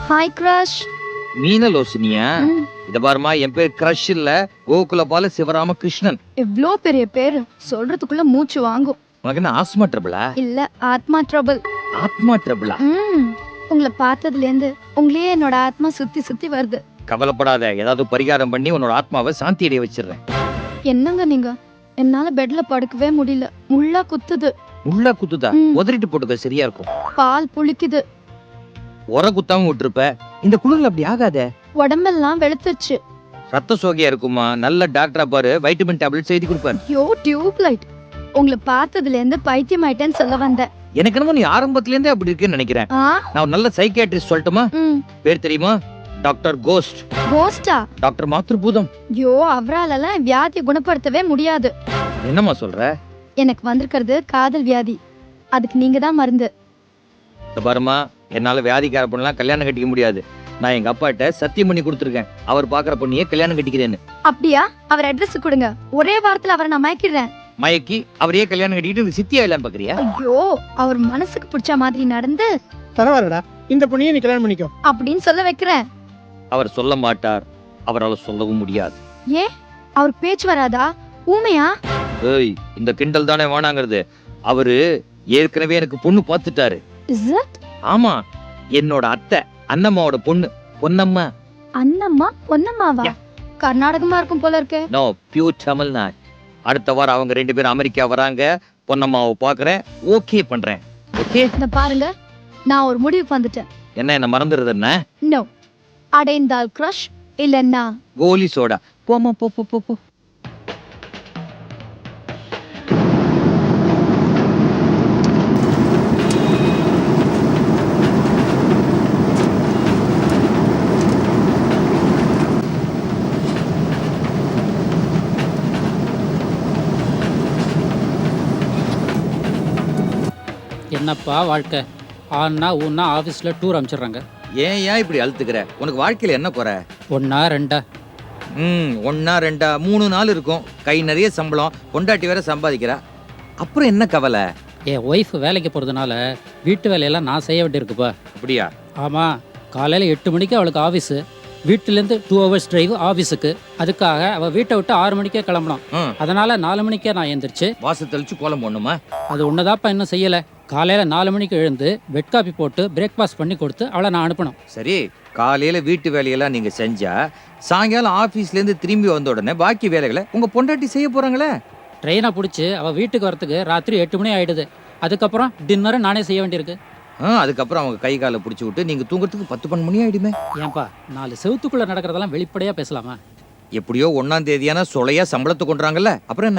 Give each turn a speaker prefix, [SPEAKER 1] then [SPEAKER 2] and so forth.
[SPEAKER 1] Hi crush.
[SPEAKER 2] மீனலோசினியா? இத பாருமா, என் பேர் கிரஷ் இல்ல, கோகுலபால சிவராமகிருஷ்ணன்.
[SPEAKER 1] இவ்ளோ பெரிய பேரு சொல்றதுக்குள்ள மூச்சு வாங்கும்.
[SPEAKER 2] உனக்கு என்ன ஆஸ்மா ட்ரபிளா?
[SPEAKER 1] இல்ல, ஆத்மா ட்ரபிள்.
[SPEAKER 2] ஆத்மா ட்ரபிளா?
[SPEAKER 1] உங்களை பார்த்ததுல இருந்து உங்களையே என்னோட ஆத்மா சுத்தி சுத்தி வருது.
[SPEAKER 2] கவலைப்படாத, ஏதாவது பரிகாரம் பண்ணி உன்னோட ஆத்மாவை சாந்தி அடைய வச்சிடுறேன்.
[SPEAKER 1] என்னங்க நீங்க? என்னால பெட்ல படுக்கவே முடியல, முள்ளா குத்துது.
[SPEAKER 2] முள்ளா குத்துதா? உதறிட்டு போட்டுக்க, சரியா இருக்கும்.
[SPEAKER 1] பால் புளிக்குது.
[SPEAKER 2] உர குத்தாம விட்டுருப்ப. இந்த குளிர்ல அப்படி ஆகாத.
[SPEAKER 1] உடம்பெல்லாம் வெளுத்துச்சு.
[SPEAKER 2] ரத்த சோகையா இருக்குமா? நல்ல டாக்டரா பாரு, வைட்டமின் டேப்லெட் எழுதி கொடுப்பாரு.
[SPEAKER 1] யோ டியூப் லைட். உங்களை பார்த்ததுல இருந்து பைத்தியம் ஆயிட்டேன்னு சொல்ல வந்தேன்.
[SPEAKER 2] எனக்கு என்னமோ நீ ஆரம்பத்துல இருந்தே அப்படி இருக்குன்னு நினைக்கிறேன். நான் ஒரு நல்ல சைக்கியாட்ரிஸ்ட் சொல்லட்டுமா? பேர் தெரியுமா? Doctor ghost.
[SPEAKER 1] கோஸ்டா?
[SPEAKER 2] டாக்டர் மாத்ருபூதம்.
[SPEAKER 1] யோ, அவராலலாம் வியாதியை குணப்படுத்தவே முடியாது.
[SPEAKER 2] என்னம்மா சொல்ற?
[SPEAKER 1] எனக்கு வந்திருக்கிறது காதல் வியாதி. அதுக்கு நீங்க தான் மருந்து.
[SPEAKER 2] பாருமா, என்னால வியாதிக்கார பொண்ணெல்லாம் கல்யாணம் கட்டிக்க முடியாது. நான் எங்க அப்பாட்ட சத்தியம் பண்ணி கொடுத்துருக்கேன், அவர் பாக்குற பொண்ணையே கல்யாணம் கட்டிக்கிறேன்னு.
[SPEAKER 1] அப்படியா? அவர் அட்ரஸ் கொடுங்க, ஒரே வாரத்துல அவரை நான் மயக்கிடுறேன்.
[SPEAKER 2] மயக்கி அவரையே கல்யாணம் கட்டிட்டு சித்தியா எல்லாம் பாக்குறியா?
[SPEAKER 1] ஐயோ, அவர் மனசுக்கு பிடிச்ச மாதிரி நடந்து
[SPEAKER 3] பரவாயில்லடா, இந்த பொண்ணையே நீ கல்யாணம் பண்ணிக்கோ
[SPEAKER 1] அப்படின்னு சொல்ல வைக்கிறேன்.
[SPEAKER 2] அவர் சொல்ல மாட்டார், அவரால் சொல்லவும் முடியாது.
[SPEAKER 1] ஏன்? அவர் பேச்சு வராதா? ஊமையா?
[SPEAKER 2] ஏய், இந்த கிண்டல் தானே வேணாங்கிறது. அவரு ஏற்கனவே எனக்கு பொண்ணு பார்த்துட்டாரு.
[SPEAKER 1] Is it?
[SPEAKER 2] ஆமா, என்னோட அத்தை அண்ணம்மாவோட பொண்ணு பொன்னம்மா.
[SPEAKER 1] அண்ணம்மா பொன்னம்மாவா? கர்நாடகமா இருக்கும் போல இருக்கு.
[SPEAKER 2] No, pure Tamil Nadu. அடுத்த வாரம் அவங்க 2 பேரும் அமெரிக்கா வராங்க. பொன்னம்மாவை பாக்குறேன், ஓகே பண்றேன். ஓகே,
[SPEAKER 1] இந்த பாருங்க, நான் ஒரு முடிவுக்கு வந்துட்டேன்.
[SPEAKER 2] என்ன மறந்துடுது? என்ன?
[SPEAKER 1] நோ, அடைந்தால் கிரஷ், இல்லன்னா
[SPEAKER 2] கோலி சோடா. போமா, போ போ போ போ.
[SPEAKER 4] என்னப்பா வாழ்க்கை? ஆனா ஊன்னா ஆஃபீஸில் டூர் அனுப்பிச்சிடுறாங்க.
[SPEAKER 2] ஏன் இப்படி அழுத்துக்கிற? உனக்கு வாழ்க்கையில என்ன குறை?
[SPEAKER 4] 1 2
[SPEAKER 2] 1 2 3 4 இருக்கும். கை நிறைய சம்பளம், பொண்டாட்டி வேற சம்பாதிக்கிறா. அப்புறம் என்ன கவலை?
[SPEAKER 4] என் ஒய்ஃப் வேலைக்கு போகிறதுனால வீட்டு வேலையெல்லாம் நான் செய்ய வேண்டியிருக்குப்பா.
[SPEAKER 2] அப்படியா?
[SPEAKER 4] ஆமாம், காலையில் 8 மணிக்கு அவளுக்கு ஆஃபீஸு, வீட்டிலேருந்து 2 hours டிரைவ் ஆஃபீஸுக்கு. அதுக்காக அவள் வீட்டை விட்டு 6 மணிக்கே கிளம்பணும். அதனால் 4 மணிக்கே நான் எழுந்திரிச்சு
[SPEAKER 2] வாச தெளிச்சு கோலம் போடணுமா?
[SPEAKER 4] அது ஒன்றுதாப்பா இன்னும் செய்யலை. காலையில் 4 மணிக்கு எழுந்து பெட் காபி போட்டு பிரேக்ஃபாஸ்ட் பண்ணி கொடுத்து அவளை நான் அனுப்பணும்.
[SPEAKER 2] சரி, காலையில வீட்டு வேலையெல்லாம் நீங்க செஞ்சா சாயங்காலம் ஆபீஸ்ல இருந்து திரும்பி வந்த உடனே பாக்கி வேலைகளை உங்க பொண்டாட்டி செய்ய போறாங்களே.
[SPEAKER 4] ட்ரெயினை பிடிச்சி அவள் வீட்டுக்கு வரத்துக்கு ராத்திரி 8 மணி ஆயிடுது. அதுக்கப்புறம் டின்னரை நானே செய்ய வேண்டியிருக்கு.
[SPEAKER 2] அதுக்கப்புறம் அவங்க கை காலை பிடிச்சி விட்டு நீங்க தூங்குறதுக்கு 10 12 மணி ஆயிடுமே.
[SPEAKER 4] ஏன்பா 4 செவுத்துக்குள்ள நடக்கிறதெல்லாம் வெளிப்படையா பேசலாமா?
[SPEAKER 2] எப்படியோ 1ஆம் தேதியான சொலையா சம்பளத்தை கொண்டுறாங்கல்ல, அப்புறம் என்ன?